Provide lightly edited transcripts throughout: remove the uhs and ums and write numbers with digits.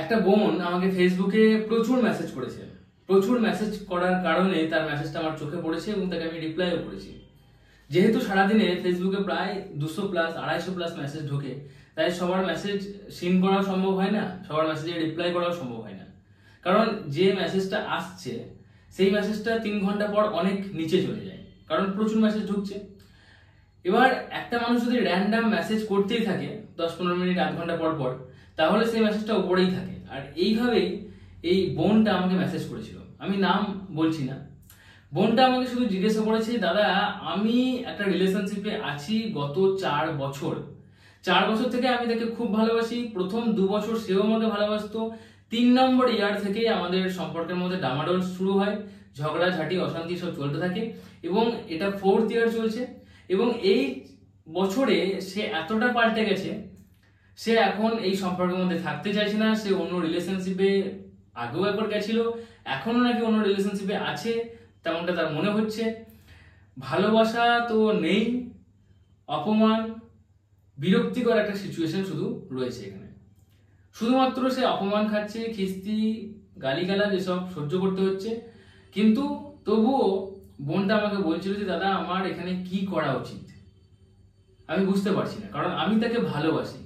একটা বোন আমাকে ফেসবুকে প্রচুর মেসেজ করেছে। প্রচুর মেসেজ করার কারণে তার মেসেজটা আমার চোখে পড়েছে এবং তাকে আমি রিপ্লাইও করেছি। যেহেতু সারাদিনে ফেসবুকে প্রায় 200 প্লাস 250 প্লাস মেসেজ ঢোকে, তাই সবার মেসেজ সিন করা সম্ভব হয় না, সবার মেসেজে রিপ্লাই করাও সম্ভব হয় না। কারণ যে মেসেজটা আসছে সেই মেসেজটা 3 ঘন্টা পর অনেক নিচে চলে যায়, কারণ প্রচুর মেসেজ ঢুকছে। এবার একটা মানুষ যদি র্যান্ডাম মেসেজ করতেই থাকে 10-15 মিনিট 1 ঘন্টা পর পর, তাহলে সেই মেসেজটা উপরেই থাকে। আর এইভাবেই এই বোনটা আমাকে মেসেজ করেছিল, আমি নাম বলছি না। বোনটা আমাকে শুধু জিজ্ঞাসা করেছে, দাদা আমি একটা রিলেশনশিপে আছি গত 4 বছর। 4 বছর থেকে আমি তাকে খুব ভালোবাসি। প্রথম 2 বছর সেও আমাকে ভালোবাসতো। 3 নম্বর ইয়ার থেকে আমাদের সম্পর্কের মধ্যে ডামাডোল শুরু হয়, ঝগড়াঝাটি অশান্তি সব চলতে থাকে এবং এটা 4th ইয়ার চলছে। এবং এই বছরে সে এতটা পাল্টে গেছে, সে এখন এই সম্পর্কের মধ্যে থাকতে চাইছে না। সে অন্য রিলেশনশিপে আগেও একবার গেছিল, এখনো নাকি অন্য রিলেশনশিপে আছে তেমনটা তার মনে হচ্ছে। ভালোবাসা তো নেই, অপমান, বিরক্তিকর একটা সিচুয়েশন শুধু রয়েছে এখানে। শুধুমাত্র সে অপমান খাচ্ছে, খিস্তি, গালিগালাজ এসব সহ্য করতে হচ্ছে। কিন্তু তবুও বোনটা আমাকে বলছিল যে দাদা আমার এখানে কি করা উচিত আমি বুঝতে পারছি না, কারণ আমি তাকে ভালোবাসি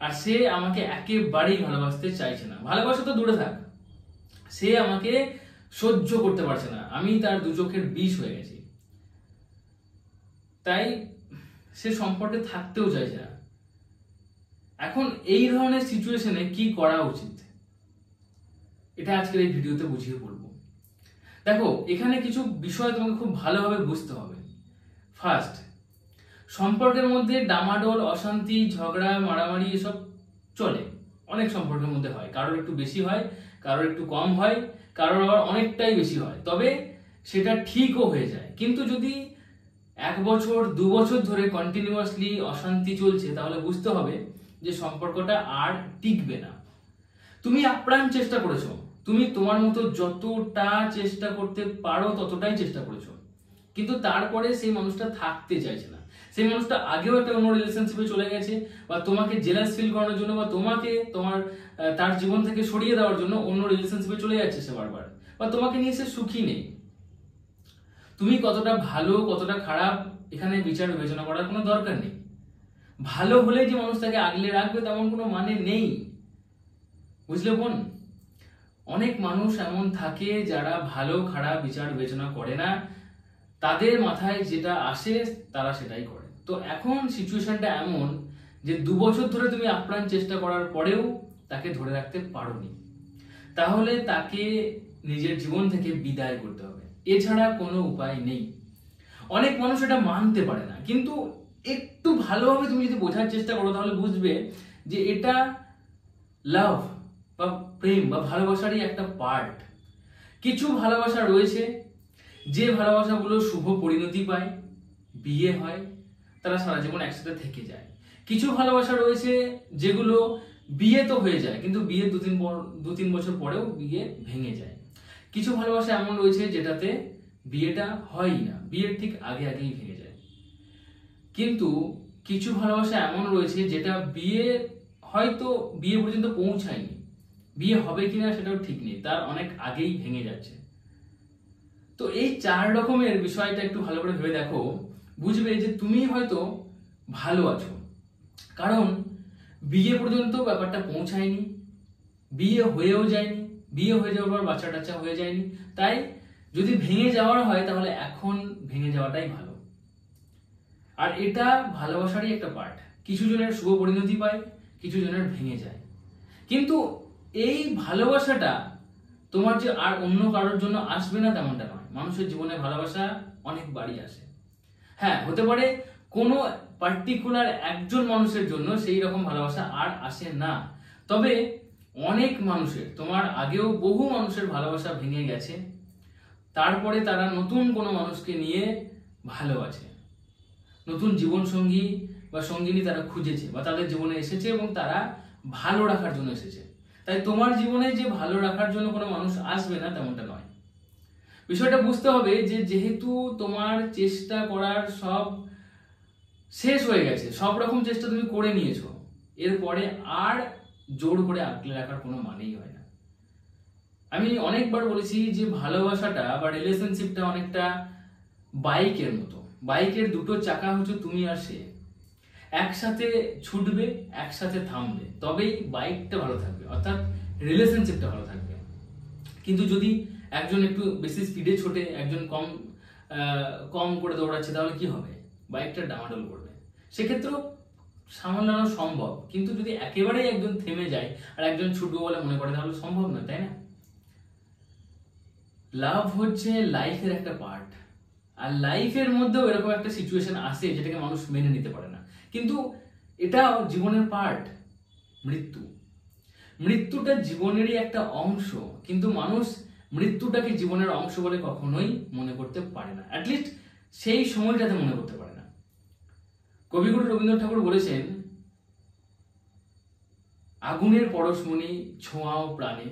আর সে আমাকে একেবারেই ভালোবাসতে চাইছে না। ভালোবাসা তো দূরে থাক, সে আমাকে সহ্য করতে পারছে না। আমি তার 2 চোখের বিষ হয়ে গেছি, তাই সে সম্পর্কে থাকতেও চাইছে না। এখন এই ধরনের সিচুয়েশনে কি করা উচিত এটা আজকের এই ভিডিওতে বুঝিয়ে বলবো। দেখো, এখানে কিছু বিষয় তোমাকে খুব ভালোভাবে বুঝতে হবে। ফার্স্ট, সম্পর্কের মধ্যে ডামাডোল, অশান্তি, ঝগড়া, মারামারি এসব চলে, অনেক সম্পর্কের মধ্যে হয়। কারোর একটু বেশি হয়, কারোর একটু কম হয়, কারোর আবার অনেকটাই বেশি হয়। তবে সেটা ঠিকও হয়ে যায়। কিন্তু যদি 1 বছর 2 বছর ধরে কন্টিনিউয়াসলি অশান্তি চলছে, তাহলে বুঝতে হবে যে সম্পর্কটা আর টিকবে না। তুমি আপ্রাণ চেষ্টা করেছো, তুমি তোমার মতো যতটা চেষ্টা করতে পারো ততটাই চেষ্টা করেছো, কিন্তু তারপরে সেই মানুষটা থাকতে চাইছে না। সেই মানুষটা আগেও একটা অন্য রিলেশনশিপে চলে গেছে, বা তোমাকে জেলাস ফিল করানোর জন্য, বা তোমাকে তার জীবন থেকে সরিয়ে দেওয়ার জন্য অন্য রিলেশনশিপে চলে যাচ্ছে সে বারবার, বা তোমাকে নিয়ে সে সুখী নেই। তুমি কতটা ভালো কতটা খারাপ এখানে বিচার বিবেচনা করার কোনো দরকার নেই। ভালো হলে যে মানুষ তাকে আগলে রাখবে তেমন কোনো মানে নেই, বুঝলে বোন? অনেক মানুষ এমন থাকে যারা ভালো খারাপ বিচার বিবেচনা করে না, তাদের মাথায় যেটা আসে তারা সেটাই করে। তো এখন সিচুয়েশনটা এমন যে 2 বছর ধরে তুমি আপ্রাণ চেষ্টা করার পরেও তাকে ধরে রাখতে পারোনি, তাহলে তাকে নিজের জীবন থেকে বিদায় করতে হবে, এছাড়া কোনো উপায় নেই। অনেক মানুষ এটা মানতে পারে না, কিন্তু একটু ভালোভাবে তুমি যদি বোঝার চেষ্টা করো তাহলে বুঝবে যে এটা লাভ বা প্রেম বা ভালোবাসারই একটা পার্ট। কিছু ভালোবাসা রয়েছে যে ভালোবাসাগুলো শুভ পরিণতি পায়, বিয়ে হয়, তারা সারা জীবন একসাথে থেকে যায়। কিছু ভালোবাসা রয়েছে যেগুলো বিয়ে তো হয়ে যায়, কিন্তু বিয়ে 2-3 বছর পরেও বিয়ে ভেঙে যায়। কিছু ভালোবাসা এমন রয়েছে যেটাতে বিয়েটা হয়ই না, বিয়ের ঠিক আগেই ভেঙে যায়। কিন্তু কিছু ভালোবাসা এমন রয়েছে যেটা বিয়ে হয়তো বিয়ে পর্যন্ত পৌঁছায়নি, বিয়ে হবে কিনা সেটাও ঠিক নেই, তার অনেক আগেই ভেঙে যাচ্ছে। তো এই 4 রকমের বিষয়টা একটু ভালো করে ভেবে দেখো, বুঝবে যে তুমি হয়তো ভালো আছো, কারণ বিয়ে পর্যন্ত ব্যাপারটা পৌঁছায়নি, বিয়ে হয়েও যায়নি, বিয়ে হয়ে যাওয়ার পর বাচ্চা টাচ্চা হয়ে যায়নি। তাই যদি ভেঙে যাওয়ার হয় তাহলে এখন ভেঙে যাওয়াটাই ভালো। আর এটা ভালোবাসারই একটা পার্ট। কিছু জনের শুভ পরিণতি পায়, কিছু জনের ভেঙে যায়। কিন্তু এই ভালোবাসাটা তোমার যে আর অন্য কারোর জন্য আসবে না তেমনটা নয়। মানুষের জীবনে ভালোবাসা অনেকবারই আসে। হ্যাঁ, হতে পারে কোনো পার্টিকুলার একজন মানুষের জন্য সেই রকম ভালোবাসা আর আসে না, তবে অনেক মানুষের, তোমার আগেও বহু মানুষের ভালোবাসা ভেঙে গেছে, তারপরে তারা নতুন কোনো মানুষকে নিয়ে ভালো আছে, নতুন জীবন সঙ্গী বা সঙ্গিনী তারা খুঁজেছে বা তাদের জীবনে এসেছে এবং তারা ভালো রাখার জন্য এসেছে। তাই তোমার জীবনে যে ভালো রাখার জন্য কোনো মানুষ আসবে না তেমনটা নয়। বিষয়টা বুঝতে হবে যে যেহেতু তোমার চেষ্টা করার সব শেষ হয়ে গেছে, সব রকম চেষ্টা তুমি করে নিয়েছো, এরপরে আর জোর করে আঁকড়ে রাখার কোনো মানেই হয় না। আমি অনেকবার বলেছি যে ভালোবাসাটা বা রিলেশনশিপটা অনেকটা বাইকের মতো। বাইকের দুটো চাকা হচ্ছে তুমি আর সে, একসাথে ছুটবে, একসাথে থামবে, তবেই বাইকটা ভালো থাকবে, অর্থাৎ রিলেশনশিপটা ভালো থাকবে। কিন্তু যদি একজন একটু বেশি স্পিডে ছোটে, একজন কম করে দৌড়াচ্ছে, তাহলে কি হবে? বাইকটা ডামাডোল করবে। সেক্ষেত্রেও সামলানো সম্ভব, কিন্তু যদি একেবারেই একজন থেমে যায় আর একজন ছুটবে বলে মনে করে, তাহলে সম্ভব নয়, তাই না? লাভ হচ্ছে লাইফের একটা পার্ট, আর লাইফের মধ্যেও এরকম একটা সিচুয়েশন আসে যেটাকে মানুষ মেনে নিতে পারে না, কিন্তু এটা জীবনের পার্ট। মৃত্যুটা জীবনেরই একটা অংশ, কিন্তু মানুষ মৃত্যুটাকে জীবনের অংশ বলে কখনোই মনে করতে পারে না, অ্যাটলিস্ট সেই সময়টাতে মনে করতে পারে না। কবিগুরু রবীন্দ্রনাথ ঠাকুর বলেছেন, আগুনের পরশমণি ছোঁয়াও প্রাণে,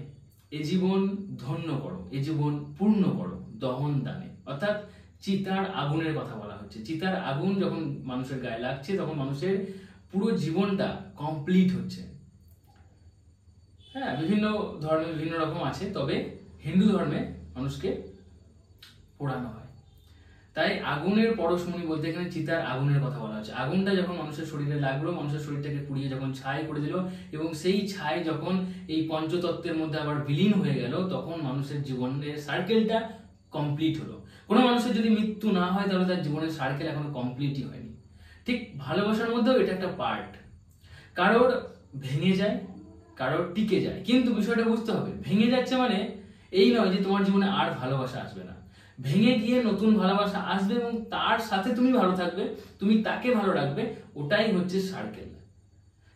এ জীবন ধন্য করো, এ জীবন পূর্ণ করো দহন দানে। অর্থাৎ চিতার আগুনের কথা বলা হচ্ছে। চিতার আগুন যখন মানুষের গায়ে লাগছে, তখন মানুষের পুরো জীবনটা কমপ্লিট হচ্ছে। হ্যাঁ, বিভিন্ন ধর্মে বিভিন্ন রকম আছে, তবে হিন্দু ধর্মে মানুষকে পোড়ানো হয়। তাই আগুনের পরশমণি বলতে এখানে চিতার আগুনের কথা বলা হচ্ছে। আগুনটা যখন মানুষের শরীরে লাগলো, মানুষের শরীরটাকে পুড়িয়ে যখন ছাই করে দিল, এবং সেই ছাই যখন এই পঞ্চতত্ত্বের মধ্যে আবার বিলীন হয়ে গেল, তখন মানুষের জীবনের সার্কেলটা কমপ্লিট হলো। কোনো মানুষের যদি মৃত্যু না হয়, তাহলে তার জীবনের সার্কেল এখনো কমপ্লিটই হয়নি। ঠিক ভালোবাসার মধ্যেও এটা একটা পার্ট। কারোর ভেঙে যায়, কারোর টিকে যায়, কিন্তু বিষয়টা বুঝতে হবে, ভেঙে যাচ্ছে মানে এই নয় যে তোমার জীবনে আর ভালোবাসা আসবে না। ভেঙে গিয়ে নতুন ভালোবাসা আসবে, এবং তার সাথে তুমি ভালো থাকবে, তুমি তাকে ভালো রাখবে, ওটাই হচ্ছে সার্কেল।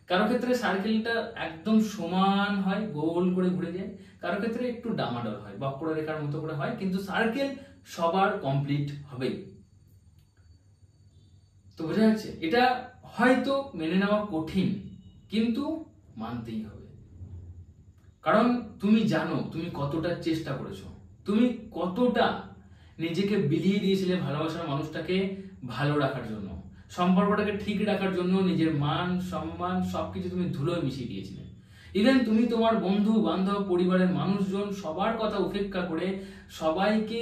কারো ক্ষেত্রে সার্কেলটা একদম সমান হয়, গোল করে ঘুরে যায়, কারো ক্ষেত্রে একটু ডামাডোল হয়, বক্ররেখার মতো করে হয়, কিন্তু সার্কেল সবার কমপ্লিট হবেই। তো বোঝা যাচ্ছে, এটা হয়তো মেনে নেওয়া কঠিন, কিন্তু মানতেই হবে। কারণ তুমি জানো তুমি কতটা চেষ্টা করেছো, তুমি কতটা নিজেকে বিলিয়ে দিয়েছিলে ভালোবাসার মানুষটাকে ভালো রাখার জন্য, সম্পর্কটাকে ঠিক রাখার জন্য। নিজের মান সম্মান সবকিছু তুমি ধুলোয় মিশিয়ে দিয়েছিলে। ইভেন তুমি তোমার বন্ধু বান্ধব, পরিবারের মানুষজন সবার কথা উপেক্ষা করে, সবাইকে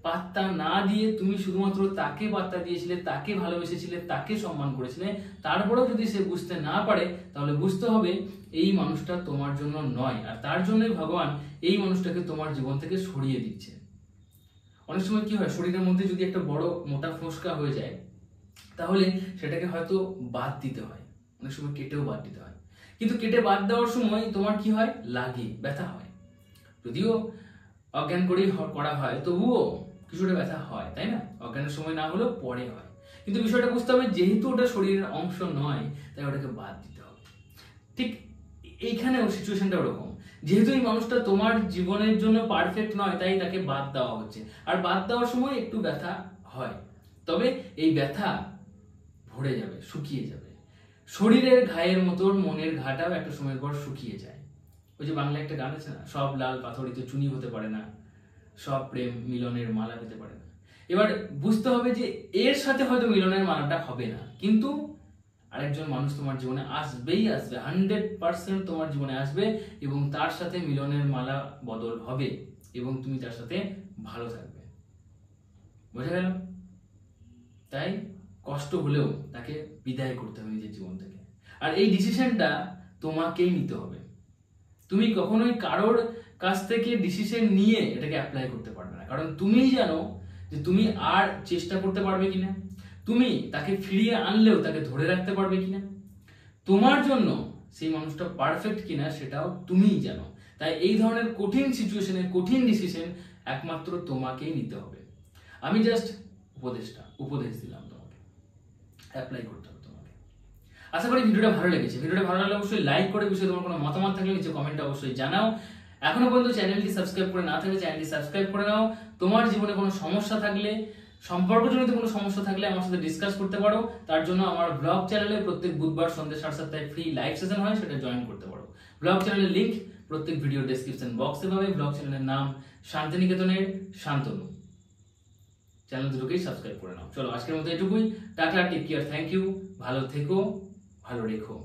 পাত্তা না দিয়ে তুমি শুধুমাত্র তাকে পাত্তা দিয়েছিলে, তাকে ভালোবেসেছিলে, তাকে সম্মান করেছিলে। তারপরেও যদি সে বুঝতে না পারে, তাহলে বুঝতে হবে এই মানুষটা তোমার জন্য নয়, আর তার জন্যই ভগবান এই মানুষটাকে তোমার জীবন থেকে সরিয়ে দিচ্ছে। অনেক সময় কি হয়, শরীরের মধ্যে যদি একটা বড় মোটা ফোসকা হয়ে যায়, তাহলে সেটাকে হয়তো বাদ দিতে হয়, অনেক সময় কেটেও বাদ দিতে হয়। কিন্তু কেটে বাদ দেওয়ার সময় তোমার কি হয়, লাগে, ব্যথা হয়। যদিও অজ্ঞান করেই করা হয়, তবুও কিছুটা ব্যথা হয়, তাই না? অজ্ঞানের সময় না হলেও পরে হয়। কিন্তু বিষয়টা বুঝতে হবে, যেহেতু ওটা শরীরের অংশ নয়, তাই ওটাকে বাদ দিতে হবে। ঠিক এইখানেও সিচুয়েশনটা ওরকম, যেহেতু এই মানুষটা তোমার জীবনের জন্য পারফেক্ট নয়, তাই তাকে বাদ দেওয়া হচ্ছে। আর বাদ দেওয়ার সময় একটু ব্যথা হয়, তবে এই ব্যথা ভরে যাবে, শুকিয়ে যাবে। শরীরের ঘায়ের মতো মনের ঘাটাও একটা সময়ের পর শুকিয়ে যায়। ওই যে বাংলা একটা গান আছে না, সব লাল পাথরিতে চুনি হতে পারে না, সব প্রেম মিলনের মালা হতে পারে না। এবার বুঝতে হবে যে এর সাথে হয়তো মিলনের মালাটা হবে না, কিন্তু আরেকজন মানুষ তোমার জীবনে আসবেই আসবে, 100% তোমার জীবনে আসবে, এবং তার সাথে মিলনের মালা বদল হবে, এবং তুমি তার সাথে ভালো থাকবে। বোঝা গেল? তাই কষ্ট হলেও তাকে বিদায় করতে হবে নিজের জীবন থেকে, আর এই ডিসিশনটা তোমাকেই নিতে হবে। তুমি কখনোই কারোর কাছ থেকে ডিসিশন নিয়ে এটাকে অ্যাপ্লাই করতে পারবে না, কারণ তুমিই জানো যে তুমি আর চেষ্টা করতে পারবে কিনা, তুমি তাকে ফিরিয়ে আনলেও তাকে ধরে রাখতে পারবে কিনা, তোমার জন্য সেই মানুষটা পারফেক্ট কিনা সেটাও তুমিই জানো। তাই এই ধরনের কঠিন সিচুয়েশনে কঠিন ডিসিশন একমাত্র তোমাকেই নিতে হবে। আমি জাস্ট উপদেশ দিলাম, তোমাকে অ্যাপ্লাই করতে হবে তোমাকে। আশা করি ভিডিওটা ভালো লেগেছে। ভিডিওটা ভালো লাগলে অবশ্যই লাইক করে, বিষয়ে তোমার কোনো মতামত থাকলে নিচে কমেন্টে অবশ্যই জানাও। এখনো পর্যন্ত চ্যানেলটি সাবস্ক্রাইব করে না থাকলে চ্যানেলটি সাবস্ক্রাইব করে নাও। তোমার জীবনে কোনো সমস্যা থাকলে, সম্পর্কজনিত কোনো সমস্যা থাকলে আমার সাথে ডিসকাস করতে পারো। তার জন্য আমার ব্লগ চ্যানেলে প্রত্যেক বুধবার সন্ধ্যে 7:30 ফ্রি লাইভ সেশন হয়, সেটা জয়েন করতে পারো। ব্লগ চ্যানেলের লিংক প্রত্যেক ভিডিও ডেসক্রিপশন বক্সে পাবে। ব্লগ চ্যানেলের নাম শান্তিনিকেতনের শান্তনু। চ্যানেল দুটোকেই সাবস্ক্রাইব করে নাও। চলো আজকের মতো এটুকুই। Tata, take care, thank you, ভালো থেকো, ভালো রেখো।